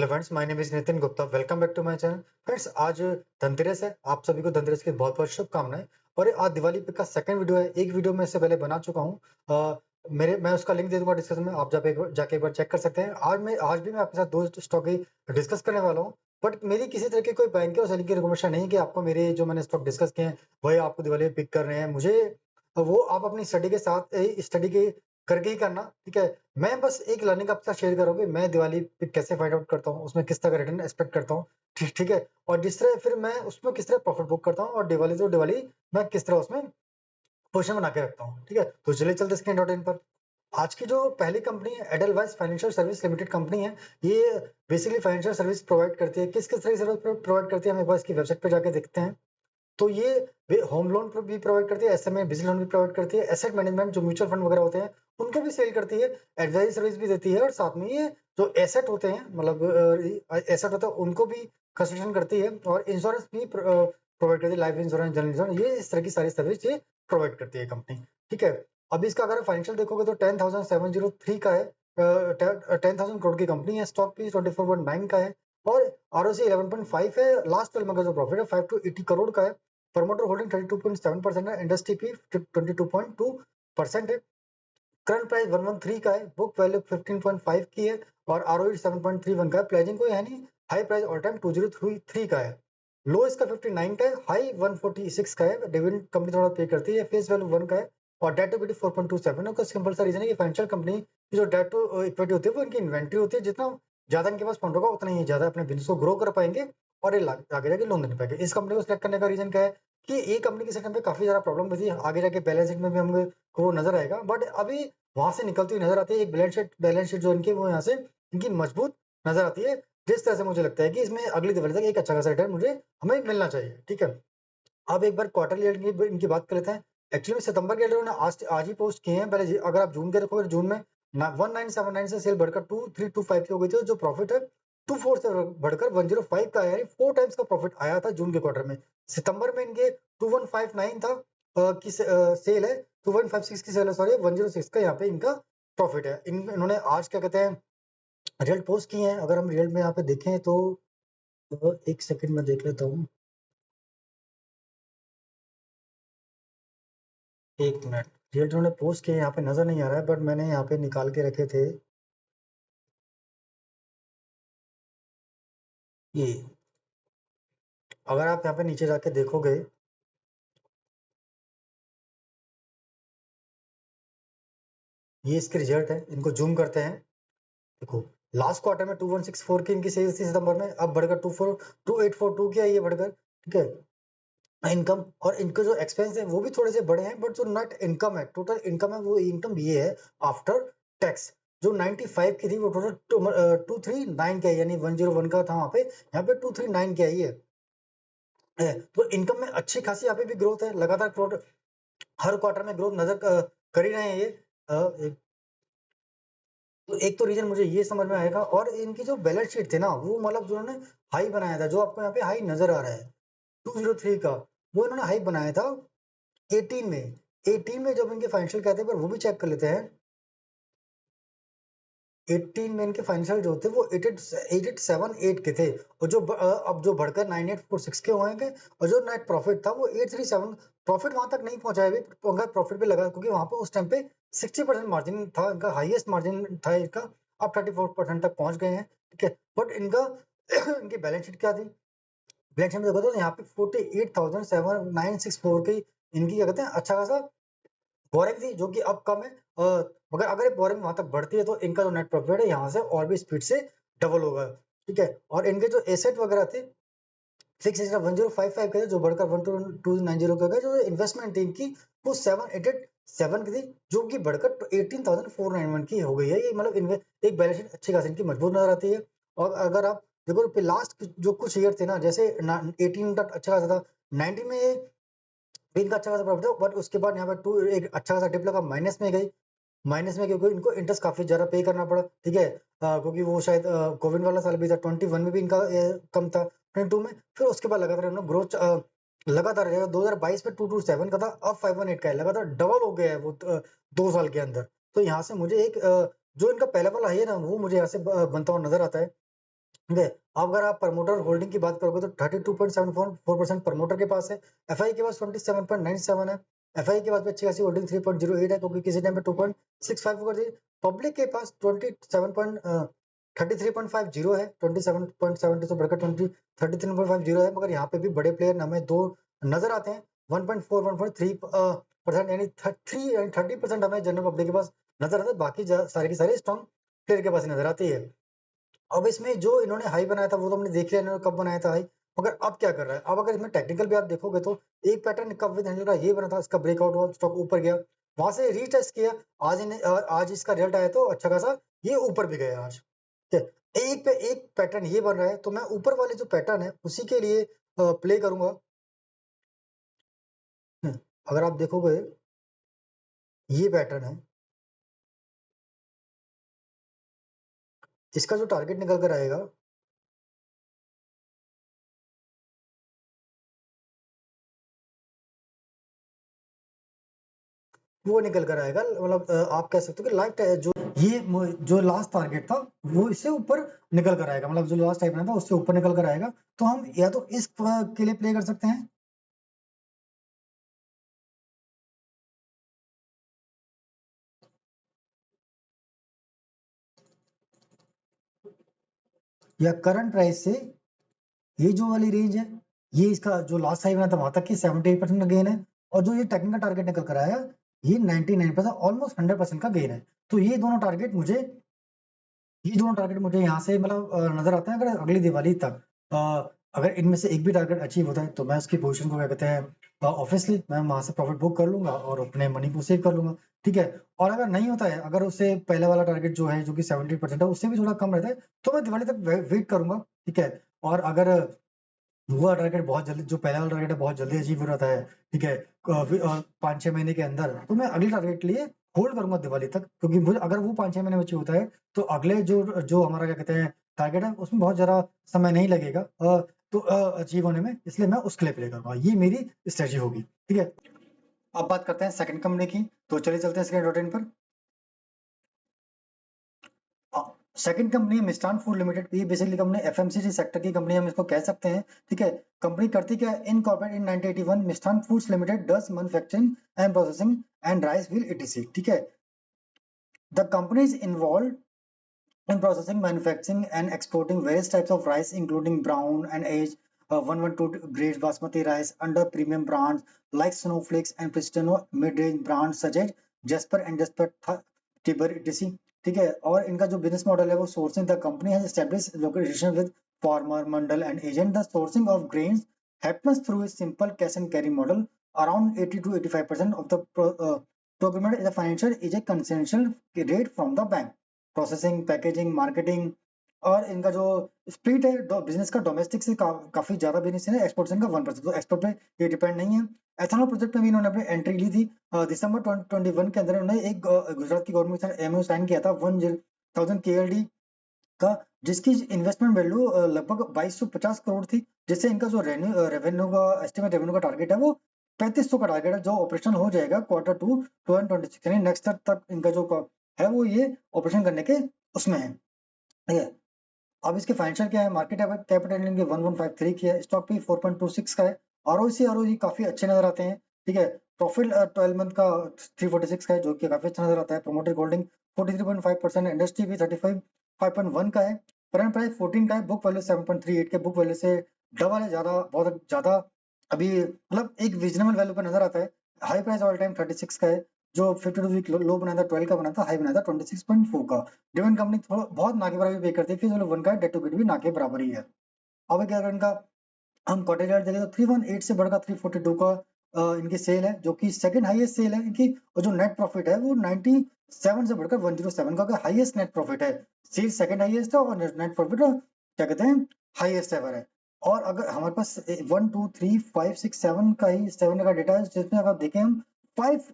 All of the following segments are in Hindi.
Hello friends, my name is Nitin Gupta. Welcome back to my channel. Friends, आज धनतेरस है। आप सभी को धनतेरस की बहुत बहुत शुभकामनाएं। और ये आज दिवाली पे का सेकंड वीडियो है। एक वीडियो मैं इससे पहले बना चुका हूँ। मैं उसका लिंक दे दूंगा डिस्क्रिप्शन में, आप जाके एक बार चेक कर सकते हैं। आज भी मैं आपके साथ दो स्टॉक ही डिस्कस करने वाला हूँ। बट मेरी किसी तरह की कोई बैंक और सेलिंग की रिकमेंडेशन नहीं है कि आपको मेरे जो मैंने स्टॉक डिस्कस किए हैं वही आपको दिवाली पे पिक कर रहे हैं। मुझे वो आप अपनी स्टडी के साथ स्टडी के करके ही करना, ठीक है। मैं बस एक लर्निंग आपके साथ शेयर करूँगी, मैं दिवाली पे कैसे फाइंड आउट करता हूँ, उसमें किस तरह का रिटर्न एक्सपेक्ट करता हूँ, ठीक है। और जिस तरह फिर मैं उसमें किस तरह प्रॉफिट बुक करता हूँ, और दिवाली तो दिवाली मैं किस तरह उसमें पोजीशन बना के रखता हूँ, ठीक है। तो चलिए चलते हैं स्क्रीन डॉट इन पर। आज की जो पहली कंपनी है Edelweiss financial service limited company है। ये बेसिकली फाइनेंशियल सर्विस प्रोवाइड करती है। किस किस तरह की सर्विस प्रोवाइड करती है, हम एक बार इसकी वेबसाइट पे जाके देखते हैं। तो ये वे होम लोन भी प्रोवाइड करती है, एसएमए बिजली लोन भी प्रोवाइड करती है, एसेट मैनेजमेंट जो म्यूचुअल फंड वगैरह होते हैं उनको भी सेल करती है, एडवाइजरी सर्विस भी देती है, और साथ में ये जो एसेट होते हैं, मतलब एसेट होता है उनको भी कंस्ट्रक्शन करती है, और इंश्योरेंस भी प्रोवाइड करती है, लाइफ इंश्योरेंस, जनरल इंश्योरेंस, ये इस तरह की सारी सर्विस ये प्रोवाइड करती है कंपनी, ठीक है। अभी इसका अगर फाइनेंशियल देखोगे तो 10,703 का है, 10,000 करोड़ की कंपनी है, स्टॉक भी 24.9 का है, और आरओसी 11.5 है। लास्ट 12 मंथ का जो प्रॉफिट है 5 to 80 करोड़ का है। प्रमोटर होल्डिंग 32.7% है। इंडस्ट्री पी 22.2% है। करंट प्राइस 113 का है। बुक वैल्यू 15.5 की है, और आरओई 7.31 का है। प्लेजिंग को यानी हाई प्राइस ऑल टाइम 2033 का है। लो इसका 59 का है, हाई 146 का है। डिविडेंड कंपनी थोड़ा पे करती है। फेस वैल्यू 1 का है, और डेट टू इक्विटी 4.27 है। उसका सिंपल सा रीजन है कि फाइनेंशियल कंपनी की जो डेट टू इक्विटी होती है वो इनकी इन्वेंट्री होती है। जितना ज्यादा इनके पास फंड होगा उतना ही ज्यादा अपने बिजनेस को ग्रो कर पाएंगे, और ये आगे जाके लोन देने पाएंगे। इस कंपनी को सिलेक्ट करने का रीजन क्या है कि ये कंपनी के सेकंड पे काफी ज्यादा प्रॉब्लम हुई थी। आगे जाके बैलेंस शीट में भी हमको वो नजर आएगा, बट अभी वहां से निकलती हुई नजर आती है। एक बैलेंस शीट जो इनकी वो यहाँ से इनकी मजबूत नजर आती है, जिस तरह से मुझे लगता है कि इसमें अगली दिवाली तक एक अच्छा खासा रिटर्न मुझे हमें मिलना चाहिए, ठीक है। अब एक बार क्वार्टरली इनकी बात कर लेते हैं। एक्चुअली सितंबर के इन्होंने आज ही पोस्ट किए हैं। पहले अगर आप जून के देखोगे, जून में 1979 से सेल बढ़कर 2325 की हो गई थी। जो प्रॉफिट है 24 से बढ़कर 105 का आया है। 4 टाइम्स का प्रॉफिट आया था जून के क्वार्टर में। सितंबर में इनके 2159 था की सेल है, 2156 की सेल है, सॉरी 106 का यहाँ पे इनका प्रॉफिट है। इन्होंने आज क्या कहते हैं रिजल्ट पोस्ट किए हैं। अगर हम रिजल्ट में यहाँ पे देखें तो एक सेकंड में देख लेता हूँ, एक मिनट। रिजल्ट उन्होंने पोस्ट किए यहाँ पे नजर नहीं आ रहा है, बट मैंने यहाँ पे निकाल के रखे थे ये। अगर आप यहाँ पे नीचे जाके देखोगे, ये इसके रिजल्ट है। इनको जूम करते हैं, देखो। लास्ट क्वार्टर में 2164 की इनकी सेल्स थी सितंबर में, अब बढ़कर 2842 की आई है बढ़कर, ठीक है। इनकम और इनके जो एक्सपेंस है वो भी थोड़े से बड़े हैं, बट जो नेट इनकम है, टोटल इनकम है, वो इनकम ये है आफ्टर टैक्स, जो 95 की थी वो टोटल 239 की आई, यानी 101 का था वहां पे, यहाँ पे 239 की आई है। तो इनकम में अच्छी खासी यहाँ पे भी ग्रोथ है, लगातार ग्रोथ, हर क्वार्टर में ग्रोथ नजर कर ही रहे हैं ये। तो एक तो रीजन मुझे ये समझ में आएगा। और इनकी जो बैलेंस शीट थी ना, वो मतलब जो उन्होंने हाई बनाया था, जो आपको यहाँ पे हाई नजर आ रहा है 203 का, वो इन्होंने हाई बनाया था 18 में। 18 में जब इनके फाइनेंशियल कहते हैं, पर वो भी चेक कर लेते हैं। 18 में इनके फाइनेंशियल जो थे वो 8878 के थे, और जो अब जो बढ़कर 9846 के होंगे, और जो नेट प्रॉफिट था वो 837। प्रॉफिट वहां तक नहीं पहुंचा है अभी, अगर प्रॉफिट पे लगा, क्योंकि वहां पे उस टाइम पे 60% मार्जिन था इनका, हाईएस्ट मार्जिन था इनका। अब 34% तक पहुंच गए हैं, ठीक है। बट इनका इनकी बैलेंस शीट क्या थी, बैलेंस शीट में देखो तो यहाँ पे 48,964 की इनकी क्या कहते हैं अच्छा खासा बोरिंग थी, जो कि अब कम है। मगर अगर बोरिंग वहां तक बढ़ती है तो इनका जो नेट प्रॉफिट है यहाँ से और भी स्पीड से डबल होगा, ठीक है। और इनके जो एसेट वगैरह थे, फिक्स एसेट 1055 के थे, जो बढ़कर 12290 के गए। जो इन्वेस्टमेंट थी इनकी वो 787 की थी, जो कि बढ़कर 18,491 की हो गई है। ये मतलब एक बैलेंस शीट अच्छी खासी इनकी मजबूत नजर आती है। और अगर आप देखो लास्ट जो कुछ ईयर थे ना, जैसे 18 तक अच्छा खासा था, 19 में भी इनका अच्छा खासा प्रॉफिट था, बट उसके बाद यहाँ पर टू एक अच्छा खासा डिप लगा, माइनस में गई। माइनस में क्योंकि इनको इंटरेस्ट काफी ज्यादा पे करना पड़ा, ठीक है। क्योंकि वो शायद कोविड वाला साल भी था, 21 में भी इनका कम था, 22 में। फिर उसके बाद लगातार इन्होंने ग्रोथ लगातार रहेगा। 2022 में 227 का था, अब 518 का है, लगातार डबल हो गया है वो 2 साल के अंदर। तो यहाँ से मुझे एक जो इनका पहला वाला है ना, वो मुझे यहाँ से बनता हुआ नजर आता है। ठीक है। अब अगर आप प्रमोटर होल्डिंग की बात करोगे तो 32.74% प्रमोटर के पास है, एफआई के पास 27.97 है, एफआई के पास भी अच्छी खासी होल्डिंग 3.08 है क्योंकि किसी टाइम पे 2.65 कर दी। पब्लिक के पास 33.50 है, 27.70 से बढ़कर 33.50 है, मगर यहाँ पे भी बड़े प्लेयर हमें दो नजर आते हैं। 1.4 1.3% यानी 30% हमें जनरल पब्लिक के पास नजर आता है, बाकी सारे की सारी स्ट्रॉन्ग प्लेयर के पास नजर आती है। अब इसमें जो इन्होंने हाई बनाया था वो तो हमने देख लिया इन्होंने कब बनाया था हाई, मगर अब क्या कर रहा है। अब अगर इसमें टेक्निकल भी आप देखोगे तो एक पैटर्न कब विद हैंडल का ये बना था, इसका ब्रेकआउट हुआ, स्टॉक ऊपर गया, वहां से रीटेस्ट किया, आज इसका रिजल्ट आया तो अच्छा खासा ये ऊपर भी गया आज। ठीक है, एक पे एक पैटर्न ये बन रहा है, तो मैं ऊपर वाले जो पैटर्न है उसी के लिए प्ले करूंगा। अगर आप देखोगे ये पैटर्न है, इसका जो टारगेट निकल कर आएगा वो निकल कर आएगा, मतलब आप कह सकते हो कि लाइफ जो जो लास्ट टारगेट था वो इससे ऊपर निकल कर आएगा, मतलब जो लास्ट टाइम था उससे ऊपर निकल कर आएगा। तो हम या तो इस के लिए प्ले कर सकते हैं, या करंट प्राइस से ये जो वाली रेंज है, ये इसका जो लास्ट टाइम था वहां तक की 78% का गेन है, और जो ये टेक्निकल टारगेट निकल कर आया ये 99%, ऑलमोस्ट 100% का गेन है। तो ये दोनों टारगेट मुझे यहाँ से मतलब नजर आते हैं। अगर अगली दिवाली तक अगर इनमें से एक भी टारगेट अचीव होता है तो मैं उसकी पोजीशन को क्या कहते हैं ऑब्वियसली मैं वहां से प्रॉफिट बुक कर लूंगा और अपने मनी को सेव कर लूंगा। ठीक है, और अगर नहीं होता है, अगर उससे पहले वाला टारगेट जो है जो कि 70% है उससे भी थोड़ा कम रहता है, तो मैं दिवाली तक वेट करूंगा। ठीक है, और अगर हुआ टारगेट बहुत जल्दी, जो पहला वाला टारगेट है बहुत जल्दी अचीव हो जाता है, ठीक है, 5-6 महीने के अंदर, तो मैं अगले टारगेट के लिए होल्ड करूंगा दिवाली तक, क्योंकि मुझे अगर वो 5-6 महीने में अचीव होता है तो अगले जो जो हमारा क्या कहते हैं टारगेट है उसमें बहुत ज्यादा समय नहीं लगेगा तो अचीव होने में, इसलिए मैं उसके लिए प्ले करूंगा, ये मेरी स्ट्रेटजी होगी। ठीक है, अब बात करते हैं सेकंड कंपनी की, तो चलिए चलते हैं सेकंड डॉट इन पर। सेकंड कंपनी है मिष्ठान फूड लिमिटेड, ये बेसिकली कंपनी एफएमसीजी सेक्टर की कंपनी हम इसको कह सकते हैं। ठीक है, कंपनी करती क्या है, incorporated in 1981, Mishthan foods limited does manufacturing and processing and rice wheel etc. ठीक है, the company is involve in processing, manufacturing, and exporting various types of rice, including brown and aged 112 grade basmati rice under premium brands like Snowflakes and Pristino mid-range brands such as Jasper and Jasper Tiber etc. ठीक है, और इनका जो बिजनेस मॉडल है वो sourcing, the company has established location with farmer Mandal and agent, the sourcing of grains happens through a simple cash and carry model. Around 80 to 85% of the procurement is a financial is a concessional rate from the bank. Processing, packaging, marketing, और इनका जो स्प्लिट है बिजनेस का, डोमेस्टिक से काफी ज्यादा बिजनेस है, एक्सपोर्ट से इनका 1%, तो एक्सपोर्ट पे ये डिपेंड नहीं है। एथेनॉल प्रोजेक्ट में भी इन्होंने अपनी एंट्री ली थी दिसंबर 2021 के अंदर। इन्होंने एक गुजरात की गवर्नमेंट के साथ एमओयू साइन किया था 1000 केएलडी का, जिसकी इन्वेस्टमेंट वैल्यू लगभग 2250 करोड़ थी, जिससे इनका जो रेवेन्यू का एस्टिमेट रेवेन्यू का टारगेट है वो 3500 का टारगेट है, जो ऑपरेशनल हो जाएगा Q2 2026, यानी नेक्स्ट तक इनका जो है वो ये ऑपरेशन करने के उसमें है। ठीक है, अब इसके फाइनेंशियल क्या है, मार्केट कैपिटल इनके 1153 की है, स्टॉक भी 4.26 का है, आरओसी काफी अच्छे नजर आते हैं। ठीक है, प्रॉफिट 12 मंथ का 346 का है, जो कि काफी अच्छा नजर आता है। प्रोमोटेड होल्डिंग 43.5%, इंडस्ट्री भी 5.1 का है, करंट प्राइस 14 का है, बुक वैल्यू 7.38 के, बुक वैल्यू से डबल है, ज्यादा बहुत ज्यादा अभी, मतलब एक रीजनेबल वैल्यू पर नजर आता है। हाई प्राइस ऑल टाइम 36 का है, जो 52 वीक लो बनाया था 12 का बना था, हाई बनाया था 26.4 का। डिविडेंड कंपनी थोड़ा बहुत ना के बराबर पे करती है, फिर 1 का डेट टू इक्विटी भी ना के बराबर ही है। अब क्या अगर इनका हम क्वार्टर रिजल्ट देखें तो 318 से बढ़कर 342 का इनकी सेल है, जो कि सेकंड हाईएस्ट सेल है इनकी, और जो नेट प्रॉफिट है वो 97 से बढ़कर 107 का हाईएस्ट नेट प्रॉफिट है। सेल सेकंड हाईएस्ट है और नेट प्रॉफिट क्या कहते हैं हाईएस्ट एवर है। और अगर हमारे पास 1 2 3 5 6 7 का ही 7 का डेटा है, जिसमें अगर देखें हम 5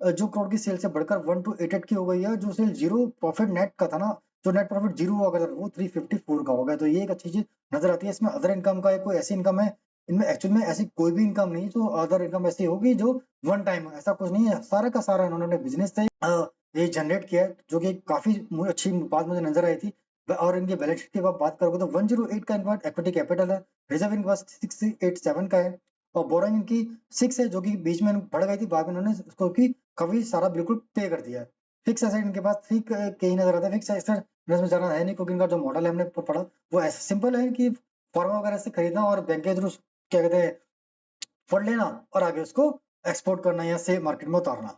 जो करोड़ की सेल से बढ़कर 1288 की हो गई है, जो सेल जीरो प्रॉफिट नेट का था ना, जो नेट प्रॉफिट जीरो हुआ करता था वो 354 का हो गया, तो ये एक अच्छी चीज नजर आती है। इसमें अदर इनकम का कोई ऐसी इनकम है, इनमें एक्चुअल में ऐसी कोई भी इनकम नहीं, जो अदर इनकम ऐसी होगी जो वन टाइम, ऐसा कुछ नहीं है, सारा का सारा इन्होंने बिजनेस से ये जनरेट किया है, जो कि काफी अच्छी बात मुझे नजर आई थी। और इनके बैलेंस शीट की बात करोगे तो 108 का इनका इक्विटी कैपिटल है, रिजर्व इनके पास 687 का है, और बोरोइंग इनकी 6 है जो कि बीच में बढ़ गई थी, बाद में इन्होंने उसको की कभी सारा बिल्कुल पे कर दिया है। फिक्स एसेट इनके पास ठीक कहीं नजर आता है, फिक्स एसेट इसमें जाना है नहीं क्योंकि इनका जो मॉडल है हमने पढ़ा वो ऐसा सिंपल है कि फार्मा वगैरह से खरीदना और बैंक के थ्रू क्या कहते हैं फंड लेना और आगे उसको एक्सपोर्ट करना या से मार्केट में उतारना।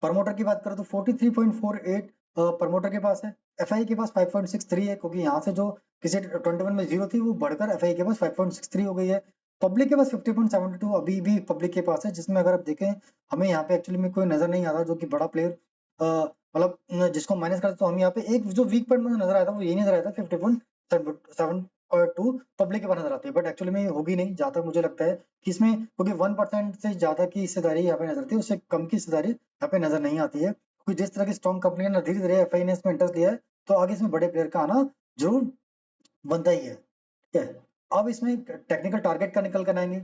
प्रमोटर की बात करें तो 43.48 प्रमोटर के पास है, एफआई के पास 5.63 है क्योंकि यहाँ से जो किसी 21 में जीरो थी वो बढ़कर एफआई के पास 5.63 हो गई है। पब्लिक के पास 50.72 अभी भी पब्लिक के पास है, जिसमें अगर आप देखें हमें यहाँ पे एक्चुअली में कोई नजर नहीं आता जो कि बड़ा प्लेयर मतलब जिसको माइनस करते तो हम यहाँ पे एक जो वीक पॉइंट मुझे नजर आया था वो यही नजर आया था 50.7 पब्लिक के पास नजर आती है, बट एक्चुअली में ये होगी नहीं जहां तक मुझे लगता है कि इसमें क्योंकि 1% से ज्यादा की हिस्सेदारी यहाँ पे नजर आती है, उससे कम की हिस्सेदारी यहाँ पे नजर नहीं आती है क्योंकि जिस तरह की स्ट्रॉन्ग कंपनी ने धीरे धीरे एफआई ने इसमें इंटरेस्ट लिया है तो आगे इसमें बड़े प्लेयर का आना जरूर बनता ही है। ठीक है, अब इसमें टेक्निकल टारगेट का निकल कर आएंगे।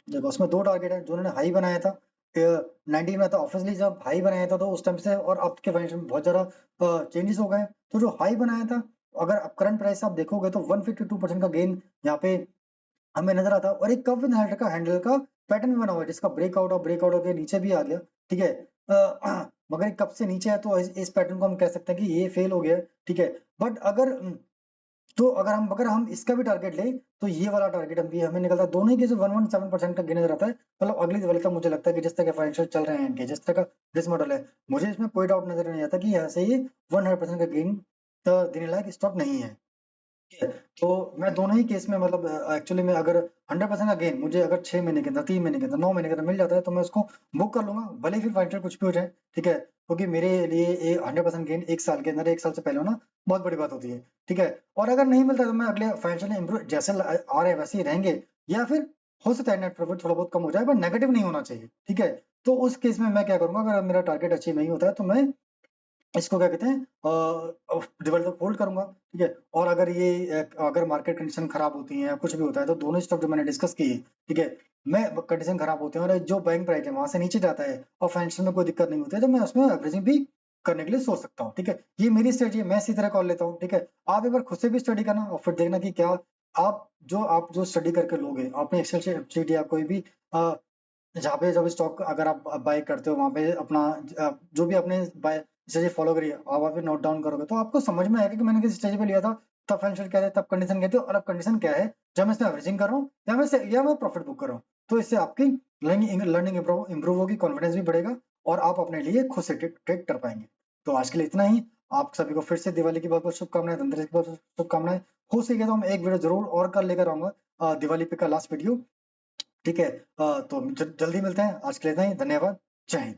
देखो उसमें दो टारगेट है जो उन्होंने हाई बनाया था 19 में था, ऑब्वियसली जब हाई बनाया था तो उस टाइम से और अब के फाइनेंशियल में बहुत ज्यादा चेंजेस हो गए, तो जो हाई बनाया था अगर अब करंट प्राइस आप देखोगे तो 152% का गेन यहाँ पे हमें नजर आता है, और एक कप विद हैंडल का पैटर्न भी बना हुआ है जिसका ब्रेकआउट होकर नीचे भी आ गया। ठीक है, मगर एक कप से नीचे है तो इस पैटर्न को हम कह सकते हैं कि ये फेल हो गया। ठीक है, बट तो अगर हम इसका भी टारगेट लें तो ये वाला टारगेट हम भी हमें निकलता है, दोनों ही के जो 117% का गिना रहता है, मतलब अगली दिवाली तक मुझे लगता है कि जिस तरह के फाइनेंशियल चल रहे हैं इनके, जिस तरह का बिजनेस मॉडल है, मुझे इसमें कोई डाउट नजर नहीं आता कि यहाँ से ये 100% का गेन देने लायक स्टॉक नहीं है। ठीक है, तो मैं दोनों ही केस में मतलब एक्चुअली में अगर 100% का गेन मुझे अगर 6 महीने के अंदर 3 महीने के अंदर 9 महीने के अंदर मिल जाता है तो मैं उसको बुक कर लूंगा, भले ही फिर फाइनेंशियल कुछ भी हो जाए। ठीक है, क्योंकि मेरे लिए ये 100% गेन एक साल के अंदर, एक साल से पहले होना बहुत बड़ी बात होती है। ठीक है, और अगर नहीं मिलता तो मैं अगले फाइनेंशियल इम्प्रूव जैसे आ रहे वैसे ही रहेंगे, या फिर हो सकता है नेट प्रॉफिट थोड़ा बहुत कम हो जाए बट नेगेटिव नहीं होना चाहिए। ठीक है, तो उस केस में मैं क्या करूंगा, अगर मेरा टारगेट अचीव नहीं होता है तो मैं इसको क्या कहते हैं दिवाली तक होल्ड करूंगा। ठीक है, और अगर ये अगर मार्केट कंडीशन खराब होती है या कुछ भी होता है तो दोनों स्टॉक जो मैंने डिस्कस किए, ठीक है, मैं कंडीशन खराब होती है और जो बैंक प्राइस है वहां से नीचे जाता है और फाइनेंशियल में कोई दिक्कत नहीं होती है तो मैं उसमें एवरेजिंग भी करने के लिए सोच सकता हूँ। ठीक है, ये मेरी स्ट्रेटजी है, मैं इसी तरह कॉल लेता हूँ। ठीक है, आप एक बार खुद से भी स्टडी करना और फिर देखना कि क्या आप जो स्टडी करके लोगे अपने एक्सेल शीट या कोई भी जहाँ पे जब स्टॉक अगर आप बाय करते हो वहां पे अपना जो भी आपने बाय स्ट्रेटेजी फॉलो करी है आप वहाँ पे नोट डाउन करोगे तो आपको समझ में आएगा कि मैंने किस स्टेज पे लिया था, तब फाइनेंशियल क्या है, तब कंडीशन क्या थी और अब कंडीशन क्या है, जब मैं इसमें एवरेजिंग कर रहा हूँ या मैं प्रॉफिट बुक कर रहा हूँ। तो इससे आपकी लर्निंग इंप्रूव होगी, कॉन्फिडेंस भी बढ़ेगा और आप अपने लिए खुद से ट्रेड कर पाएंगे। तो आज के लिए इतना ही। आप सभी को फिर से दिवाली की बहुत बहुत शुभकामनाएं, धनतेरस की बहुत शुभकामनाएं। हो सके तो हम एक वीडियो जरूर और कर लेकर आऊंगा दिवाली पे का लास्ट वीडियो। ठीक है, तो जल्दी मिलते हैं, आज के लिए इतना ही, धन्यवाद, जय हिंद।